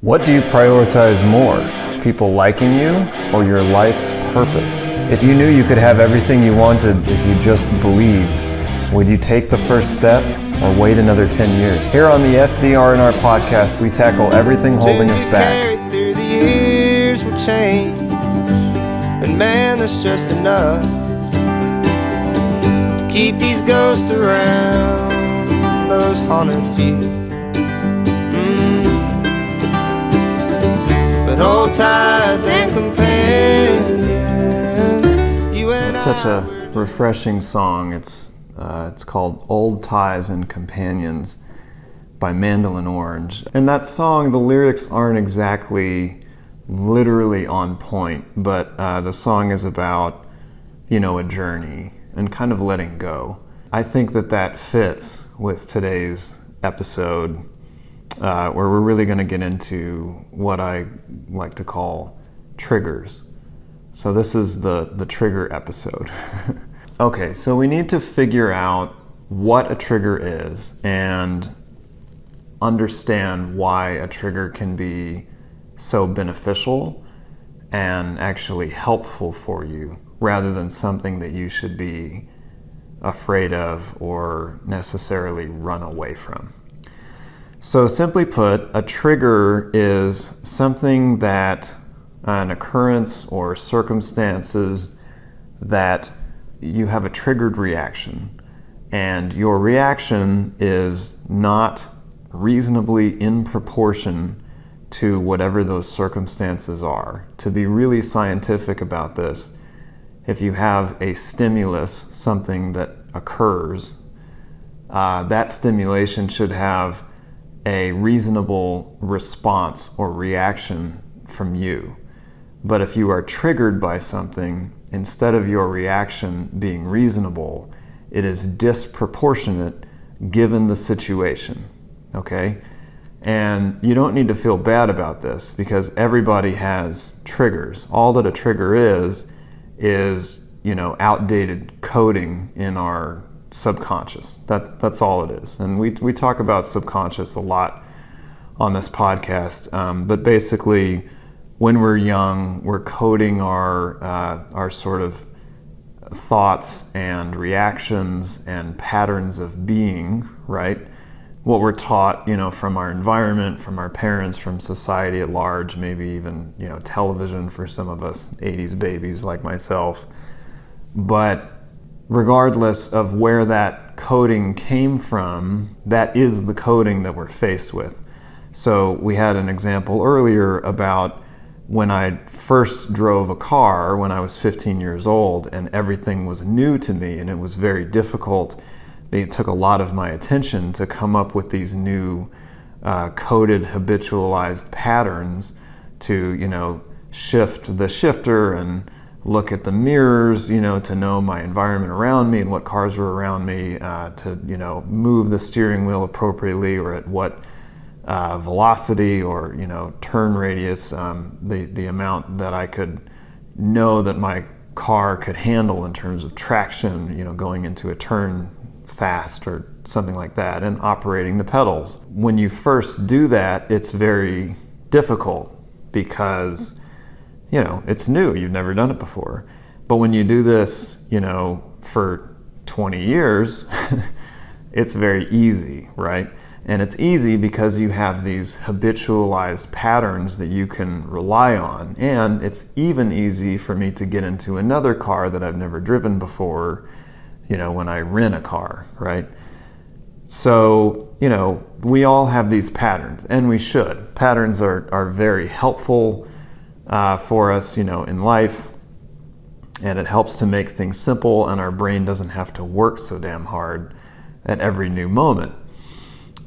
What do you prioritize more? People liking you or your life's purpose? If you knew you could have everything you wanted if you just believed, would you take the first step or wait another 10 years? Here on the SDR&R podcast, we tackle everything holding us back. Through the years will change, and man, that's just enough to keep these ghosts around those haunted few. But old ties and companions, you and It's such a refreshing song. It's called Old Ties and Companions by Mandolin Orange. And that song, the lyrics aren't exactly literally on point, but the song is about, a journey and kind of letting go. I think that fits with today's episode, where we're really going to get into what I like to call triggers. So this is the trigger episode. Okay, so we need to figure out what a trigger is and understand why a trigger can be so beneficial and actually helpful for you, rather than something that you should be afraid of or necessarily run away from. So simply put, a trigger is something that an occurrence or circumstances that you have a triggered reaction, and your reaction is not reasonably in proportion to whatever those circumstances are. To be really scientific about this, if you have a stimulus, something that occurs, that stimulation should have a reasonable response or reaction from you. But if you are triggered by something, instead of your reaction being reasonable, it is disproportionate given the situation, okay? And you don't need to feel bad about this, because everybody has triggers. All that a trigger is outdated coding in our subconscious. That's all it is. And we talk about subconscious a lot on this podcast, but basically when we're young, we're coding our sort of thoughts and reactions and patterns of being, right? What we're taught, from our environment, from our parents, from society at large, maybe even, television for some of us 80s babies like myself. But regardless of where that coding came from, that is the coding that we're faced with. So we had an example earlier about when I first drove a car when I was 15 years old, and everything was new to me, and it was very difficult. It took a lot of my attention to come up with these new coded, habitualized patterns to, shift the shifter and look at the mirrors, to know my environment around me and what cars were around me, to, move the steering wheel appropriately or at what velocity or, turn radius, the amount that I could know that my car could handle in terms of traction, going into a turn fast or something like that, and operating the pedals. When you first do that, it's very difficult because it's new. You've never done it before. But when you do this, for 20 years, it's very easy, right? And it's easy because you have these habitualized patterns that you can rely on. And it's even easy for me to get into another car that I've never driven before, when I rent a car, right? So, we all have these patterns, and we should. Patterns are very helpful for us, in life, and it helps to make things simple, and our brain doesn't have to work so damn hard at every new moment.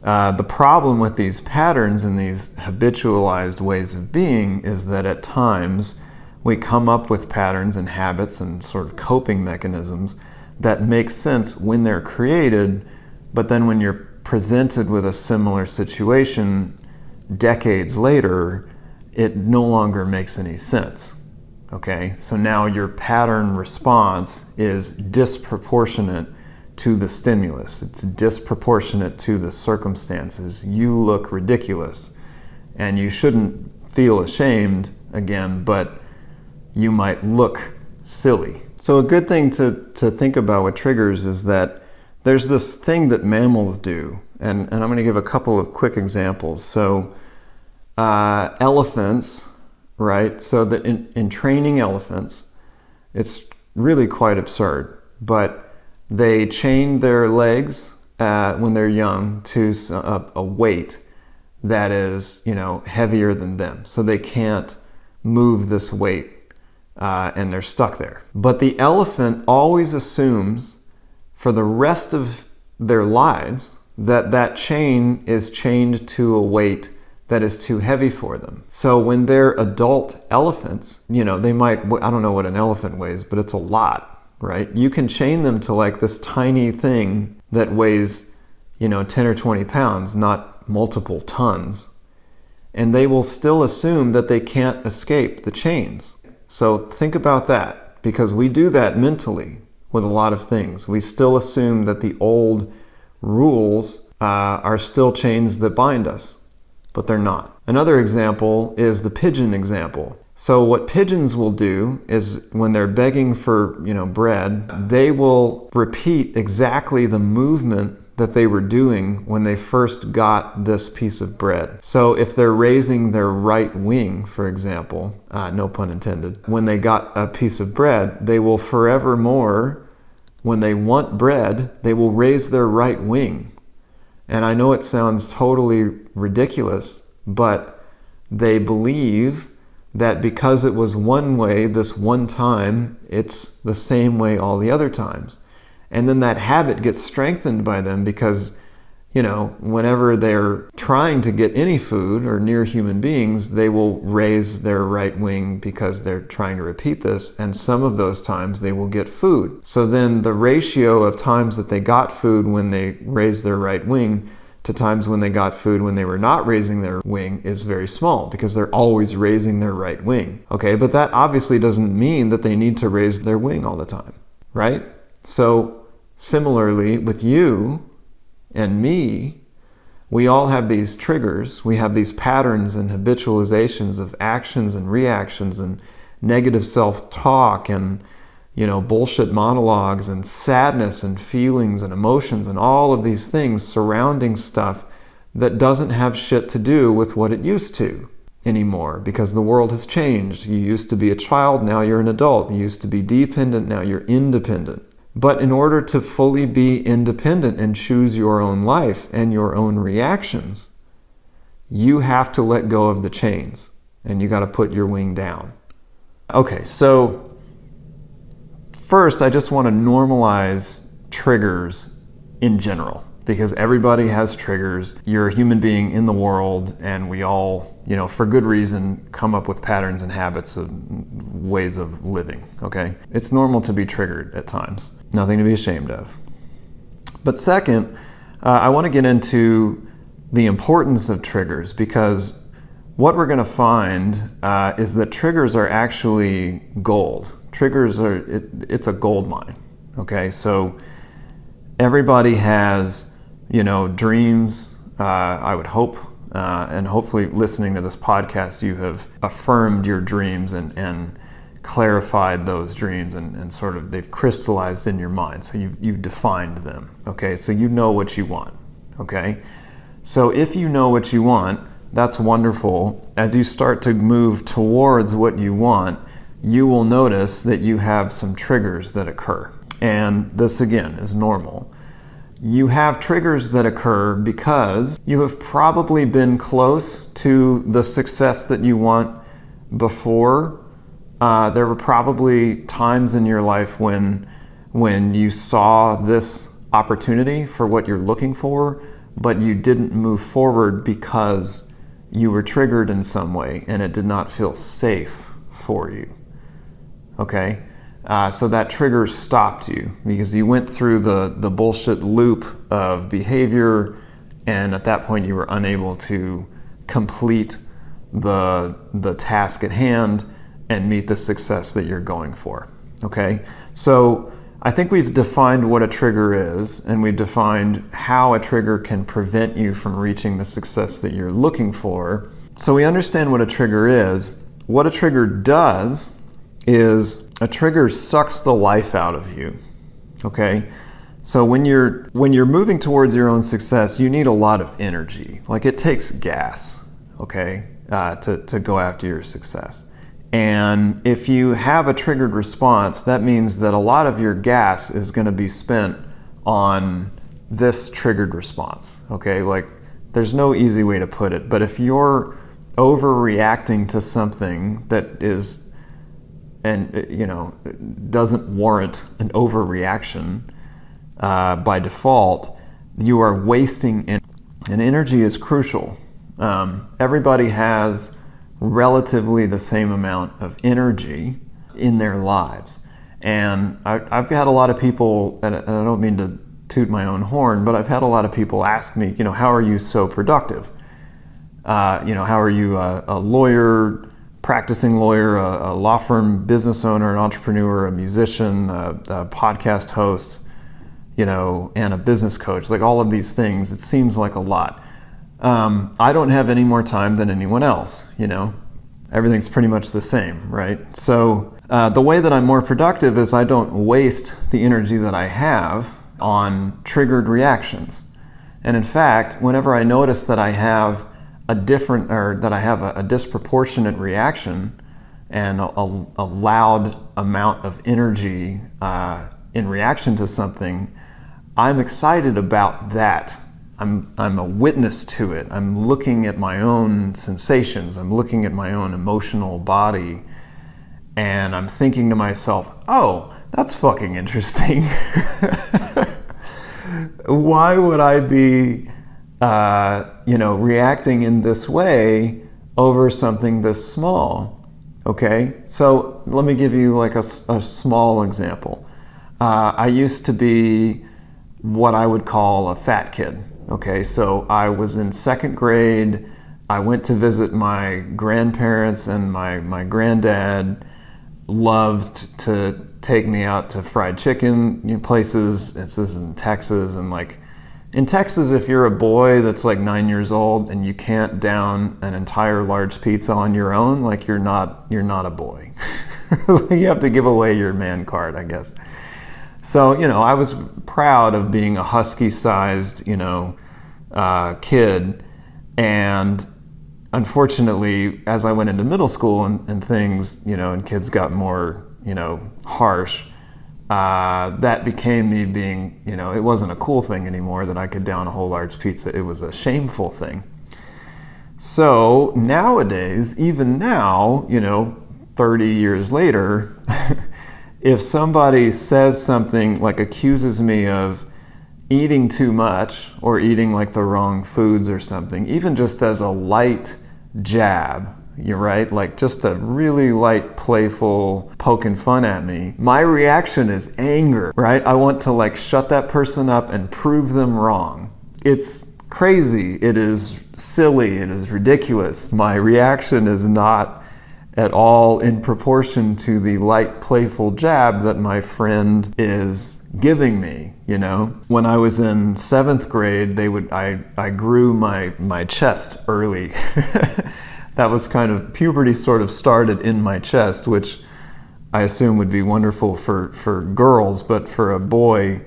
The problem with these patterns and these habitualized ways of being is that at times we come up with patterns and habits and sort of coping mechanisms that make sense when they're created, but then when you're presented with a similar situation decades later, it no longer makes any sense, okay? So now your pattern response is disproportionate to the stimulus. It's disproportionate to the circumstances. You look ridiculous. And you shouldn't feel ashamed, again, but you might look silly. So a good thing to think about with triggers is that there's this thing that mammals do, and I'm going to give a couple of quick examples. So elephants, right? So that in training elephants, it's really quite absurd, but they chain their legs when they're young to a weight that is, heavier than them. So they can't move this weight and they're stuck there. But the elephant always assumes for the rest of their lives that chain is chained to a weight that is too heavy for them. So when they're adult elephants, they might, I don't know what an elephant weighs, but it's a lot, right? You can chain them to like this tiny thing that weighs, 10 or 20 pounds, not multiple tons. And they will still assume that they can't escape the chains. So think about that, because we do that mentally with a lot of things. We still assume that the old rules are still chains that bind us, but they're not. Another example is the pigeon example. So what pigeons will do is when they're begging for, bread, they will repeat exactly the movement that they were doing when they first got this piece of bread. So if they're raising their right wing, for example, no pun intended, when they got a piece of bread, they will forevermore, when they want bread, they will raise their right wing. And I know it sounds totally ridiculous, but they believe that because it was one way this one time, it's the same way all the other times. And then that habit gets strengthened by them because, whenever they're trying to get any food or near human beings, they will raise their right wing because they're trying to repeat this. And some of those times they will get food. So then the ratio of times that they got food when they raised their right wing to times when they got food when they were not raising their wing is very small because they're always raising their right wing. Okay, but that obviously doesn't mean that they need to raise their wing all the time, right? So similarly, with you and me, we all have these triggers. We have these patterns and habitualizations of actions and reactions and negative self-talk and, bullshit monologues and sadness and feelings and emotions and all of these things surrounding stuff that doesn't have shit to do with what it used to anymore because the world has changed. You used to be a child, now you're an adult. You used to be dependent, now you're independent. But in order to fully be independent and choose your own life and your own reactions, you have to let go of the chains and you got to put your wing down. Okay, so first I just want to normalize triggers in general because everybody has triggers. You're a human being in the world and we all, for good reason, come up with patterns and habits and ways of living, okay? It's normal to be triggered at times. Nothing to be ashamed of. But second, I want to get into the importance of triggers because what we're going to find is that triggers are actually gold. Triggers it's a gold mine, okay? So everybody has, dreams, I would hope, and hopefully listening to this podcast, you have affirmed your dreams and clarified those dreams and sort of they've crystallized in your mind. So you've defined them, okay? So you know what you want, okay? So if you know what you want, that's wonderful. As you start to move towards what you want, you will notice that you have some triggers that occur. And this again is normal. You have triggers that occur because you have probably been close to the success that you want before. There were probably times in your life when you saw this opportunity for what you're looking for, but you didn't move forward because you were triggered in some way and it did not feel safe for you. Okay? So that trigger stopped you because you went through the bullshit loop of behavior, and at that point you were unable to complete the task at hand and meet the success that you're going for. Okay? So I think we've defined what a trigger is, and we've defined how a trigger can prevent you from reaching the success that you're looking for. So we understand what a trigger is. What a trigger does is a trigger sucks the life out of you. Okay? So when you're moving towards your own success, you need a lot of energy. Like, it takes gas, okay, to go after your success. And if you have a triggered response, that means that a lot of your gas is going to be spent on this triggered response, okay? Like, there's no easy way to put it, but if you're overreacting to something that is, and doesn't warrant an overreaction by default, you are wasting energy. And energy is crucial. Everybody has relatively the same amount of energy in their lives. And I've had a lot of people, and I don't mean to toot my own horn, but I've had a lot of people ask me, how are you so productive? How are you a lawyer, practicing lawyer, a law firm business owner, an entrepreneur, a musician, a podcast host, and a business coach, like all of these things. It seems like a lot. I don't have any more time than anyone else, Everything's pretty much the same, right? So the way that I'm more productive is I don't waste the energy that I have on triggered reactions. And in fact, whenever I notice that I have a disproportionate reaction and a loud amount of energy in reaction to something, I'm excited about that. I'm a witness to it. I'm looking at my own sensations. I'm looking at my own emotional body, and I'm thinking to myself, oh, that's fucking interesting. Why would I be, reacting in this way over something this small? Okay, so let me give you like a small example. I used to be what I would call a fat kid. Okay, so I was in second grade. I went to visit my grandparents, and my granddad loved to take me out to fried chicken places. This is in Texas, and like in Texas, if you're a boy that's like 9 years old and you can't down an entire large pizza on your own, like you're not a boy. You have to give away your man card, I guess. So, I was proud of being a husky-sized, kid. And unfortunately, as I went into middle school and things, and kids got more, harsh, that became me being, it wasn't a cool thing anymore that I could down a whole large pizza. It was a shameful thing. So nowadays, even now, 30 years later, if somebody says something like accuses me of eating too much or eating like the wrong foods or something, even just as a light jab, you're right, like just a really light, playful poking fun at me, my reaction is anger, right? I want to like shut that person up and prove them wrong. It's crazy. It is silly. It is ridiculous. My reaction is not at all in proportion to the light, playful jab that my friend is giving me, When I was in 7th grade, I grew my chest early. That was kind of, puberty sort of started in my chest, which I assume would be wonderful for girls, but for a boy,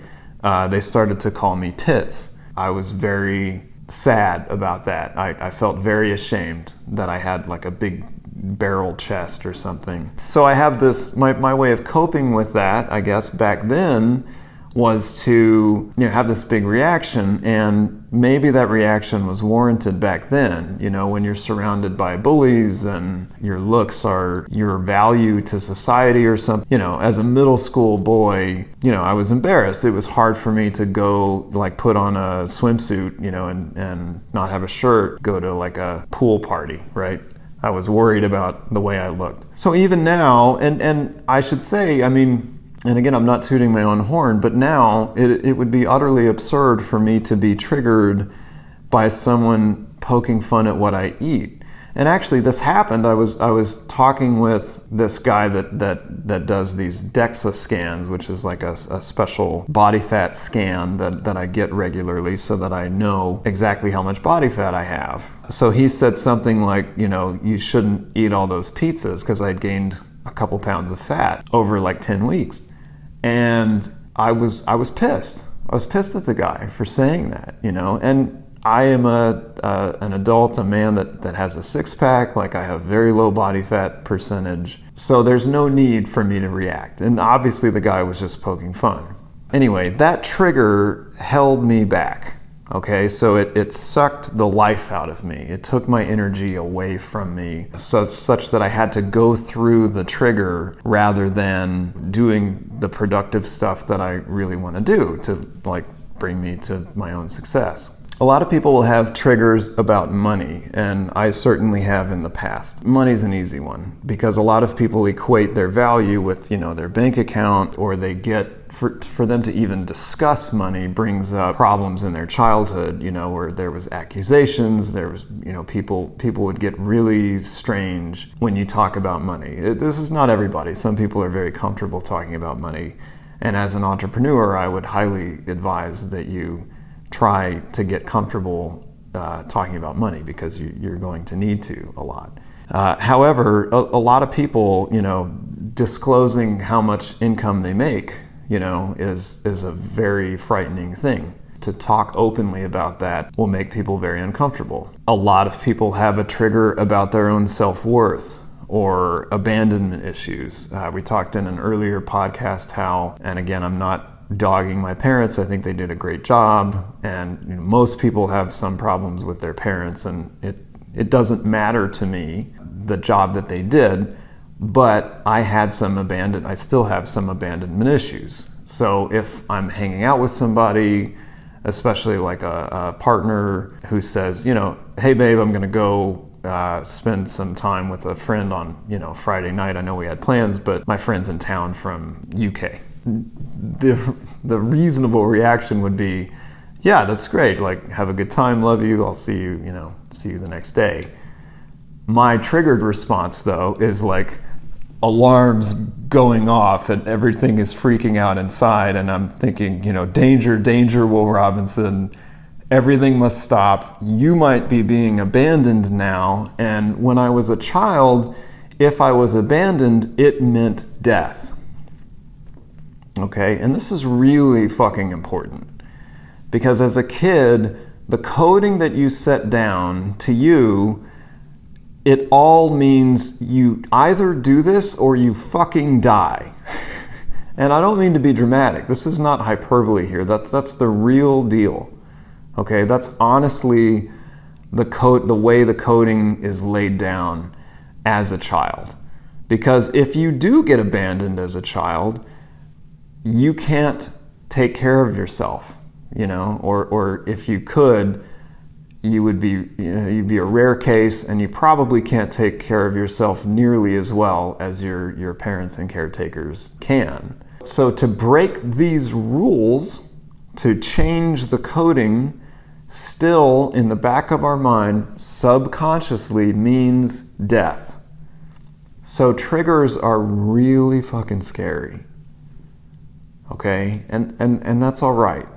they started to call me tits. I was very sad about that. I felt very ashamed that I had like a big barrel chest or something. So I have this, my way of coping with that, I guess, back then was to have this big reaction, and maybe that reaction was warranted back then, when you're surrounded by bullies and your looks are your value to society or something. As a middle school boy, I was embarrassed. It was hard for me to go like put on a swimsuit, and not have a shirt, go to like a pool party, right? I was worried about the way I looked. So even now, and I should say, and again, I'm not tooting my own horn, but now it would be utterly absurd for me to be triggered by someone poking fun at what I eat. And actually, this happened. I was talking with this guy that does these DEXA scans, which is like a special body fat scan that I get regularly so that I know exactly how much body fat I have. So he said something like, you shouldn't eat all those pizzas, because I'd gained a couple pounds of fat over like 10 weeks. And I was pissed. I was pissed at the guy for saying that, and I am an adult, a man that has a six-pack, like I have very low body fat percentage, so there's no need for me to react. And obviously the guy was just poking fun. Anyway, that trigger held me back, okay? So it sucked the life out of me. It took my energy away from me, such that I had to go through the trigger rather than doing the productive stuff that I really want to do to like bring me to my own success. A lot of people will have triggers about money, and I certainly have in the past. Money's an easy one because a lot of people equate their value with, their bank account, or they get, for them to even discuss money brings up problems in their childhood, where there was accusations, there was, people would get really strange when you talk about money. This is not everybody. Some people are very comfortable talking about money, and as an entrepreneur, I would highly advise that you try to get comfortable talking about money, because you're going to need to a lot. However, a lot of people, disclosing how much income they make, is a very frightening thing. To talk openly about that will make people very uncomfortable. A lot of people have a trigger about their own self-worth or abandonment issues. We talked in an earlier podcast how, and again, I'm not dogging my parents, I think they did a great job, and most people have some problems with their parents, and it doesn't matter to me the job that they did, but I still have some abandonment issues. So if I'm hanging out with somebody, especially like a partner who says, hey babe, I'm gonna go spend some time with a friend on Friday night. I know we had plans, but my friend's in town from UK. The reasonable reaction would be, yeah, that's great. Like, have a good time, love you. I'll see you the next day. My triggered response though is like alarms going off and everything is freaking out inside, and I'm thinking, danger, danger, Will Robinson. Everything must stop. You might be being abandoned now. And when I was a child, if I was abandoned, it meant death. Okay? And this is really fucking important. Because as a kid, the coding that you set down to you, it all means you either do this or you fucking die. And I don't mean to be dramatic. This is not hyperbole here. That's the real deal. Okay, that's honestly the way the coding is laid down as a child. Because if you do get abandoned as a child, you can't take care of yourself, or if you could, you'd be a rare case, and you probably can't take care of yourself nearly as well as your parents and caretakers can. So to break these rules, to change the coding, still in the back of our mind, subconsciously means death. So triggers are really fucking scary. Okay? And that's all right.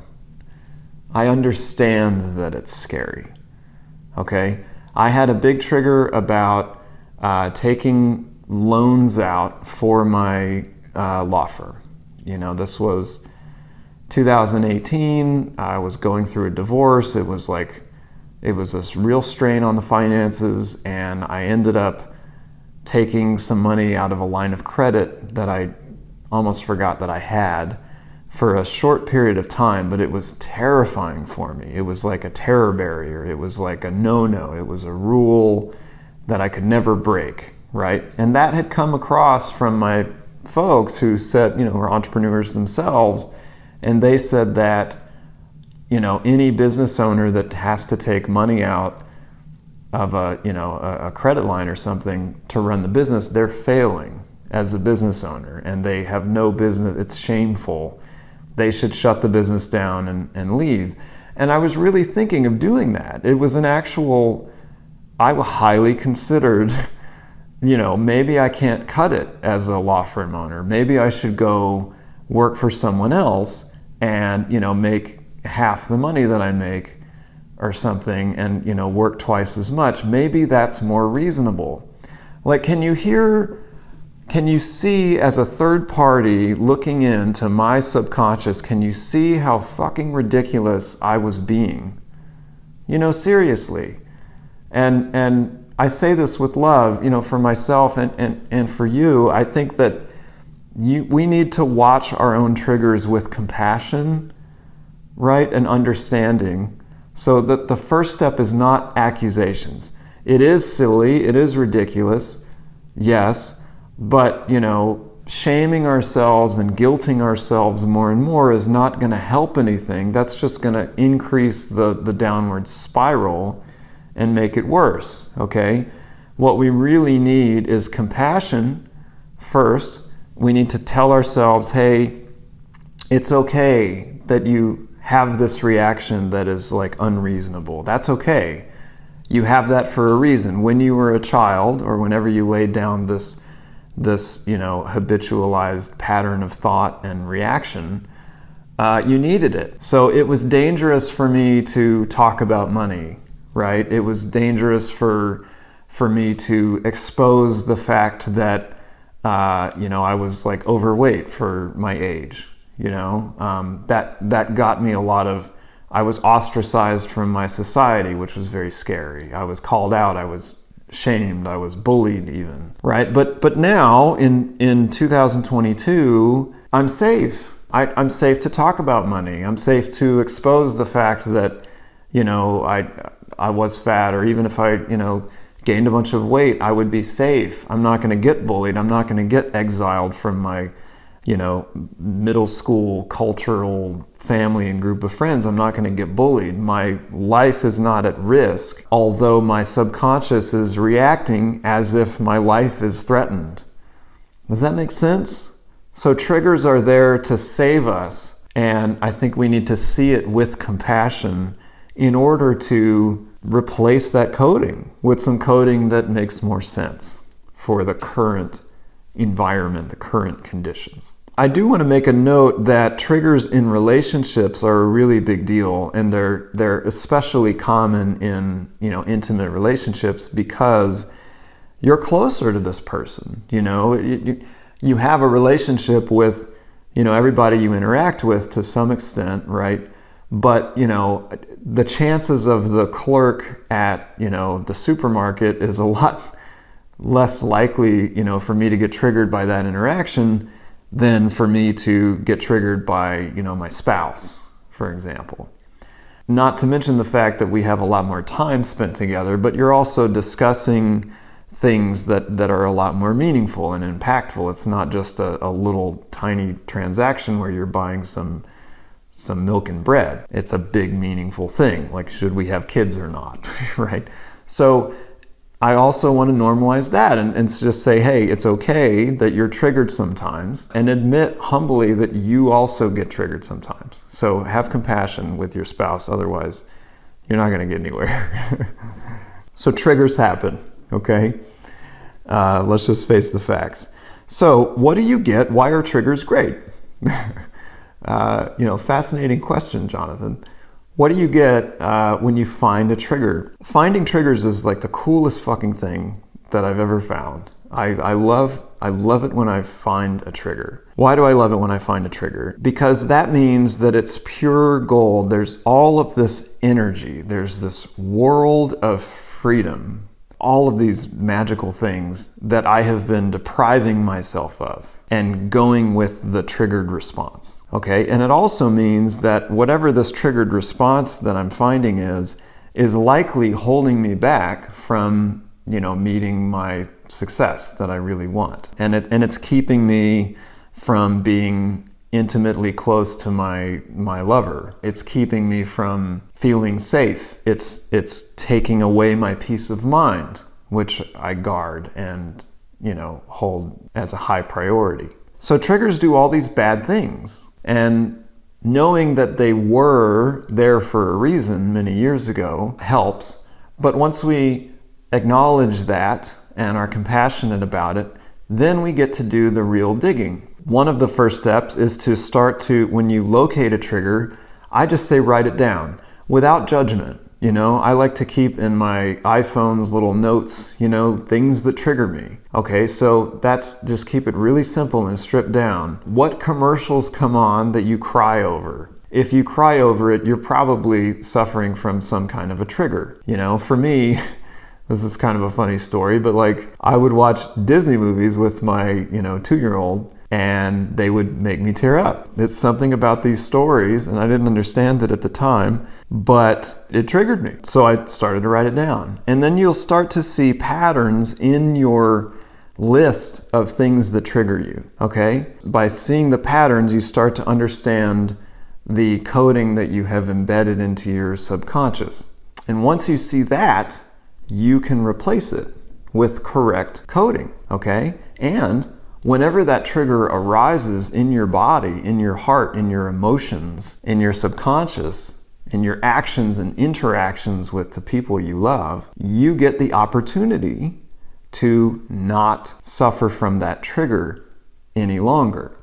I understand that it's scary. Okay? I had a big trigger about taking loans out for my law firm. This was 2018, I was going through a divorce. It was this real strain on the finances, and I ended up taking some money out of a line of credit that I almost forgot that I had for a short period of time, but it was terrifying for me. It was like a terror barrier. It was like a no-no. It was a rule that I could never break, right? And that had come across from my folks who said, were entrepreneurs themselves. And they said that, any business owner that has to take money out of a credit line or something to run the business, they're failing as a business owner, and they have no business. It's shameful. They should shut the business down and leave. And I was really thinking of doing that. It was an actual I highly considered, maybe I can't cut it as a law firm owner. Maybe I should go work for someone else and, make half the money that I make or something and, work twice as much. Maybe that's more reasonable. Like, can you see as a third party looking into my subconscious, can you see how fucking ridiculous I was being? Seriously. And I say this with love, for myself and for you. I think that we need to watch our own triggers with compassion, right, and understanding. So that the first step is not accusations. It is silly, it is ridiculous, yes, but, shaming ourselves and guilting ourselves more and more is not going to help anything. That's just going to increase the downward spiral and make it worse, okay? What we really need is compassion first. We need to tell ourselves, hey, it's okay that you have this reaction that is like unreasonable. That's okay. You have that for a reason. When you were a child or whenever you laid down this habitualized pattern of thought and reaction, you needed it. So it was dangerous for me to talk about money, right? It was dangerous for me to expose the fact that, I was like overweight for my age, that got me I was ostracized from my society, which was very scary. I was called out, I was shamed, I was bullied even, right? But now in 2022, I'm safe. I'm safe to talk about money. I'm safe to expose the fact that, I was fat, or even if I, gained a bunch of weight, I would be safe. I'm not going to get bullied. I'm not going to get exiled from my, middle school cultural family and group of friends. I'm not going to get bullied. My life is not at risk, although my subconscious is reacting as if my life is threatened. Does that make sense? So triggers are there to save us, and I think we need to see it with compassion in order to replace that coding with some coding that makes more sense for the current environment, the current conditions. I do want to make a note that triggers in relationships are a really big deal, and they're especially common in, intimate relationships because you're closer to this person. You have a relationship with, everybody you interact with to some extent, right? But, the chances of the clerk at, the supermarket is a lot less likely, for me to get triggered by that interaction than for me to get triggered by, my spouse, for example. Not to mention the fact that we have a lot more time spent together, but you're also discussing things that are a lot more meaningful and impactful. It's not just a little tiny transaction where you're buying some milk and bread. It's a big, meaningful thing, like should we have kids or not, right? So I also want to normalize that and just say, hey, it's okay that you're triggered sometimes, and admit humbly that you also get triggered sometimes. So have compassion with your spouse, otherwise you're not going to get anywhere. So triggers happen, okay? Let's just face the facts. So what do you get? Why are triggers great? Fascinating question, Jonathan. What do you get when you find a trigger? Finding triggers is like the coolest fucking thing that I've ever found. I love it when I find a trigger. Why do I love it when I find a trigger? Because that means that it's pure gold. There's all of this energy. There's this world of freedom. All of these magical things that I have been depriving myself of and going with the triggered response. Okay, and it also means that whatever this triggered response that I'm finding is likely holding me back from, meeting my success that I really want. And it's keeping me from being intimately close to my lover. It's keeping me from feeling safe. It's taking away my peace of mind, which I guard and, hold as a high priority. So triggers do all these bad things. And knowing that they were there for a reason many years ago helps. But once we acknowledge that and are compassionate about it, then we get to do the real digging. One of the first steps is to start to, when you locate a trigger, I just say write it down without judgment. I like to keep in my iPhone's little notes, things that trigger me. Okay, so that's just keep it really simple and stripped down. What commercials come on that you cry over? If you cry over it, you're probably suffering from some kind of a trigger. For me, this is kind of a funny story, but I would watch Disney movies with my, 2-year-old, and they would make me tear up. It's something about these stories, and I didn't understand it at the time, but it triggered me. So I started to write it down. And then you'll start to see patterns in your list of things that trigger you, okay? By seeing the patterns, you start to understand the coding that you have embedded into your subconscious. And once you see that, you can replace it with correct coding, okay? And whenever that trigger arises in your body, in your heart, in your emotions, in your subconscious, in your actions and interactions with the people you love, you get the opportunity to not suffer from that trigger any longer.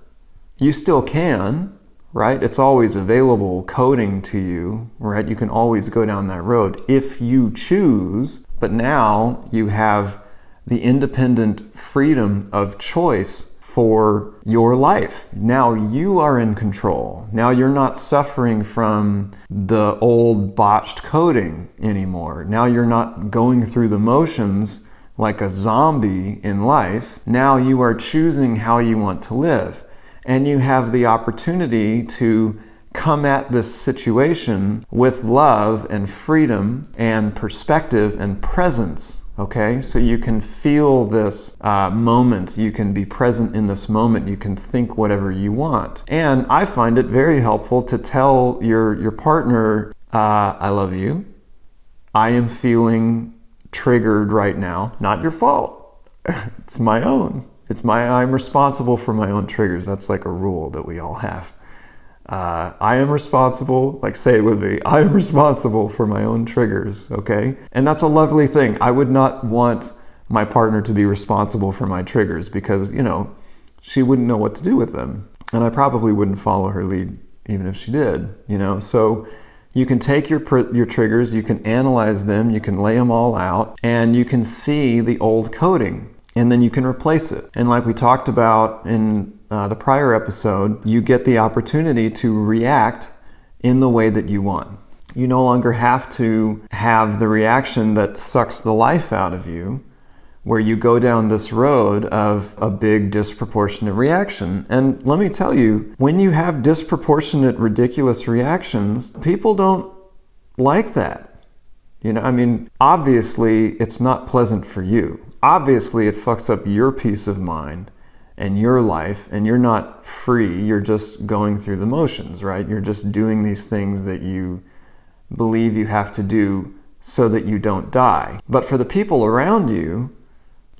You still can, right? It's always available coding to you, right? You can always go down that road if you choose, but now you have the independent freedom of choice for your life. Now you are in control. Now you're not suffering from the old botched coding anymore. Now you're not going through the motions like a zombie in life. Now you are choosing how you want to live. And you have the opportunity to come at this situation with love and freedom and perspective and presence. Okay, so you can feel this moment, you can be present in this moment, you can think whatever you want. And I find it very helpful to tell your partner, I love you, I am feeling triggered right now, not your fault, it's my own. I'm responsible for my own triggers. That's like a rule that we all have. I am responsible, say it with me, I am responsible for my own triggers, okay? And that's a lovely thing. I would not want my partner to be responsible for my triggers because, she wouldn't know what to do with them. And I probably wouldn't follow her lead even if she did, So you can take your triggers, you can analyze them, you can lay them all out, and you can see the old coding. And then you can replace it. And like we talked about in the prior episode, you get the opportunity to react in the way that you want. You no longer have to have the reaction that sucks the life out of you, where you go down this road of a big disproportionate reaction. And let me tell you, when you have disproportionate, ridiculous reactions, people don't like that. Obviously, it's not pleasant for you. Obviously, it fucks up your peace of mind and your life, and you're not free. You're just going through the motions, right? You're just doing these things that you believe you have to do so that you don't die. But for the people around you,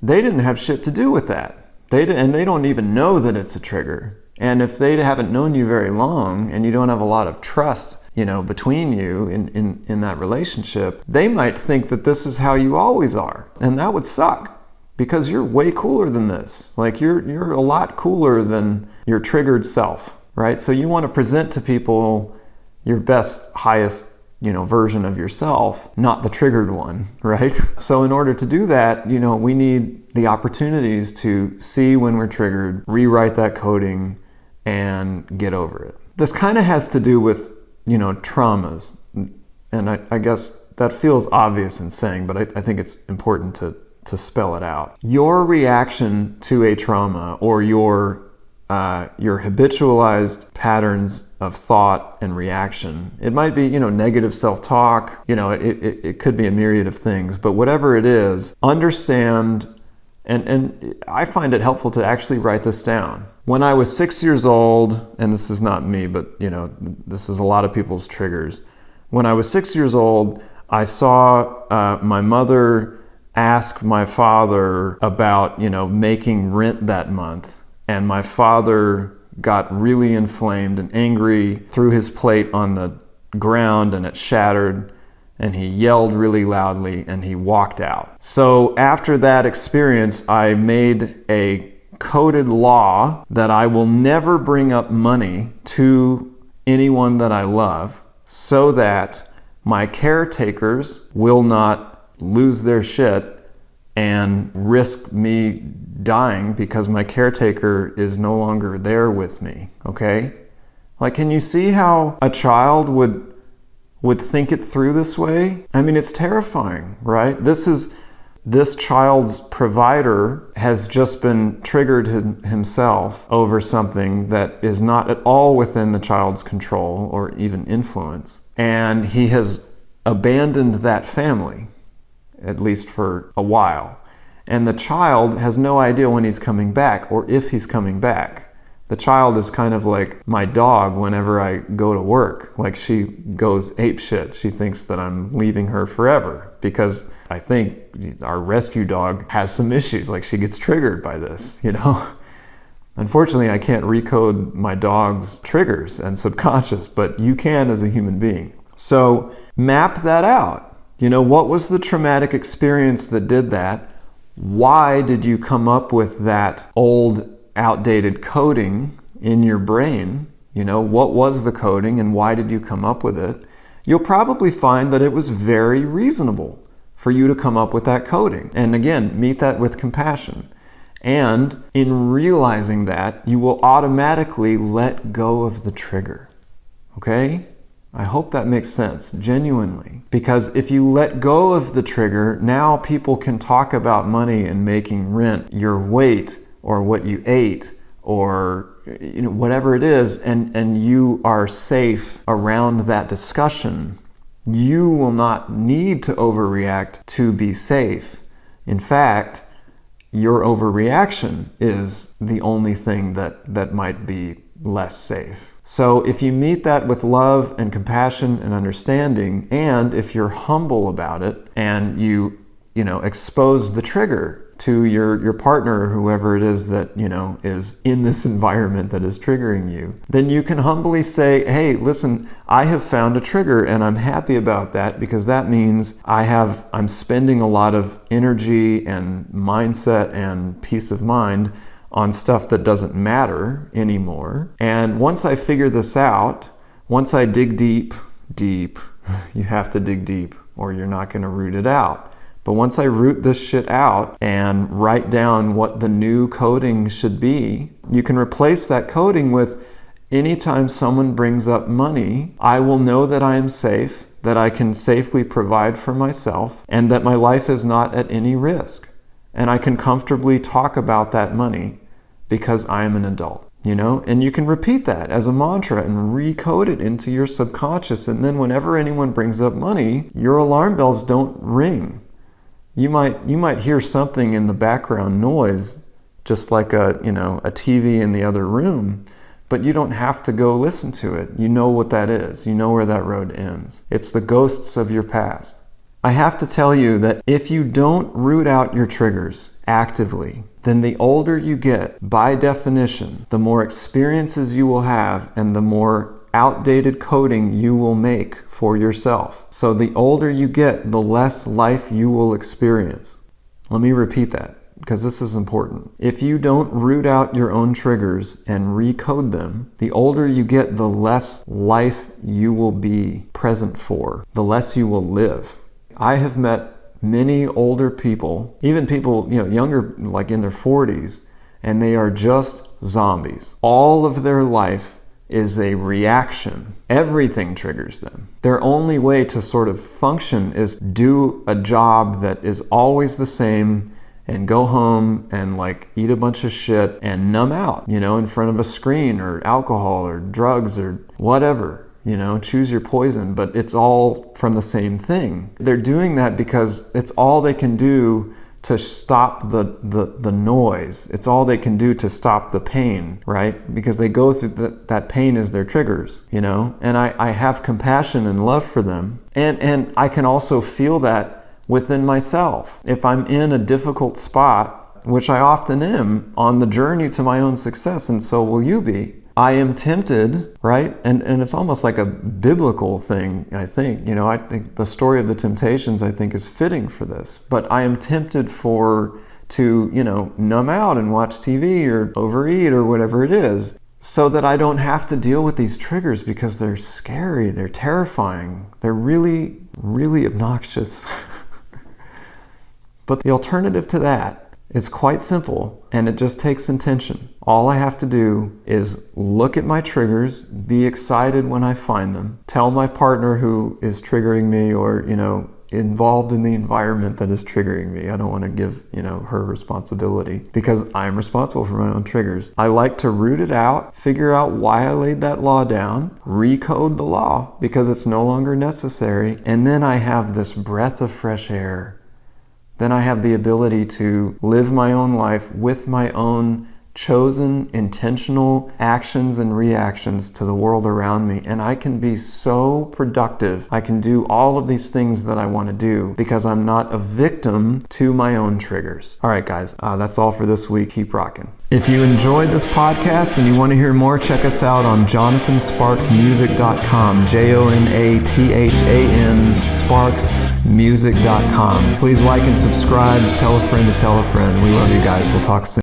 they didn't have shit to do with that. They don't even know that it's a trigger. And if they haven't known you very long and you don't have a lot of trust, between you in that relationship, they might think that this is how you always are. And that would suck because you're way cooler than this. You're a lot cooler than your triggered self, right? So you want to present to people your best, highest, version of yourself, not the triggered one, right? So in order to do that, we need the opportunities to see when we're triggered, rewrite that coding, and get over it. This kind of has to do with traumas. And I guess that feels obvious in saying, but I think it's important to spell it out. Your reaction to a trauma or your habitualized patterns of thought and reaction, it might be, negative self-talk, it could be a myriad of things, but whatever it is, understand. And I find it helpful to actually write this down. When I was 6 years old, and this is not me, but this is a lot of people's triggers. When I was 6 years old, I saw my mother ask my father about, making rent that month. And my father got really inflamed and angry, threw his plate on the ground and it shattered. and he yelled really loudly and he walked out. So after that experience, I made a coded law that I will never bring up money to anyone that I love, so that my caretakers will not lose their shit and risk me dying because my caretaker is no longer there with me, okay? Like, can you see how a child would think it through this way? I mean, it's terrifying, right? This child's provider has just been triggered himself over something that is not at all within the child's control or even influence. And he has abandoned that family, at least for a while. And the child has no idea when he's coming back or if he's coming back. The child is kind of like my dog whenever I go to work. Like, she goes apeshit. She thinks that I'm leaving her forever because I think our rescue dog has some issues. Like, she gets triggered by this, you know? Unfortunately, I can't recode my dog's triggers and subconscious, but you can as a human being. So map that out. You know, what was the traumatic experience that did that? Why did you come up with that old outdated coding in your brain? You know, what was the coding and why did you come up with it? You'll probably find that it was very reasonable for you to come up with that coding. And again, meet that with compassion. And in realizing that, you will automatically let go of the trigger. Okay? I hope that makes sense, genuinely. Because if you let go of the trigger, now people can talk about money and making rent, your weight, or what you ate, or you know, whatever it is, and you are safe around that discussion. You will not need to overreact to be safe. In fact, your overreaction is the only thing that might be less safe. So if you meet that with love and compassion and understanding, and if you're humble about it and you expose the trigger to your partner or whoever it is that, is in this environment that is triggering you, then you can humbly say, hey, listen, I have found a trigger and I'm happy about that because that means I'm spending a lot of energy and mindset and peace of mind on stuff that doesn't matter anymore. And once I figure this out, once I dig deep, you have to dig deep or you're not going to root it out. But once I root this shit out and write down what the new coding should be, you can replace that coding with anytime someone brings up money, I will know that I am safe, that I can safely provide for myself, and that my life is not at any risk. And I can comfortably talk about that money because I am an adult, And you can repeat that as a mantra and recode it into your subconscious. And then whenever anyone brings up money, your alarm bells don't ring. You might hear something in the background noise, just like a TV in the other room, but you don't have to go listen to it. You know what that is. You know where that road ends. It's the ghosts of your past. I have to tell you that if you don't root out your triggers actively, then the older you get, by definition, the more experiences you will have and the more outdated coding you will make for yourself. So the older you get, the less life you will experience. Let me repeat that because this is important. If you don't root out your own triggers and recode them, the older you get, the less life you will be present for, the less you will live. I have met many older people, even people, younger, like in their 40s, and they are just zombies. All of their life is a reaction. Everything triggers them. Their only way to sort of function is do a job that is always the same and go home and eat a bunch of shit and numb out, in front of a screen or alcohol or drugs or whatever. Choose your poison, but it's all from the same thing. They're doing that because it's all they can do to stop the noise. It's all they can do to stop the pain, right? Because they go through that pain is their triggers, And I have compassion and love for them. And I can also feel that within myself. If I'm in a difficult spot, which I often am on the journey to my own success, and so will you be, I am tempted, right? And it's almost like a biblical thing, I think. You know, I think the story of the temptations, I think, is fitting for this. But I am tempted to, you know, numb out and watch TV or overeat or whatever it is, so that I don't have to deal with these triggers because they're scary, they're terrifying, they're really, really obnoxious. But the alternative to that is quite simple, and it just takes intention. All I have to do is look at my triggers, be excited when I find them, tell my partner who is triggering me or, you know, involved in the environment that is triggering me. I don't want to give, you know, her responsibility because I'm responsible for my own triggers. I like to root it out, figure out why I laid that law down, recode the law because it's no longer necessary, and then I have this breath of fresh air. Then I have the ability to live my own life with my own chosen, intentional actions and reactions to the world around me. And I can be so productive. I can do all of these things that I want to do because I'm not a victim to my own triggers. All right, guys, that's all for this week. Keep rocking. If you enjoyed this podcast and you want to hear more, check us out on JonathanSparksMusic.com, JONATHAN SparksMusic.com. Please like and subscribe. Tell a friend to tell a friend. We love you guys. We'll talk soon.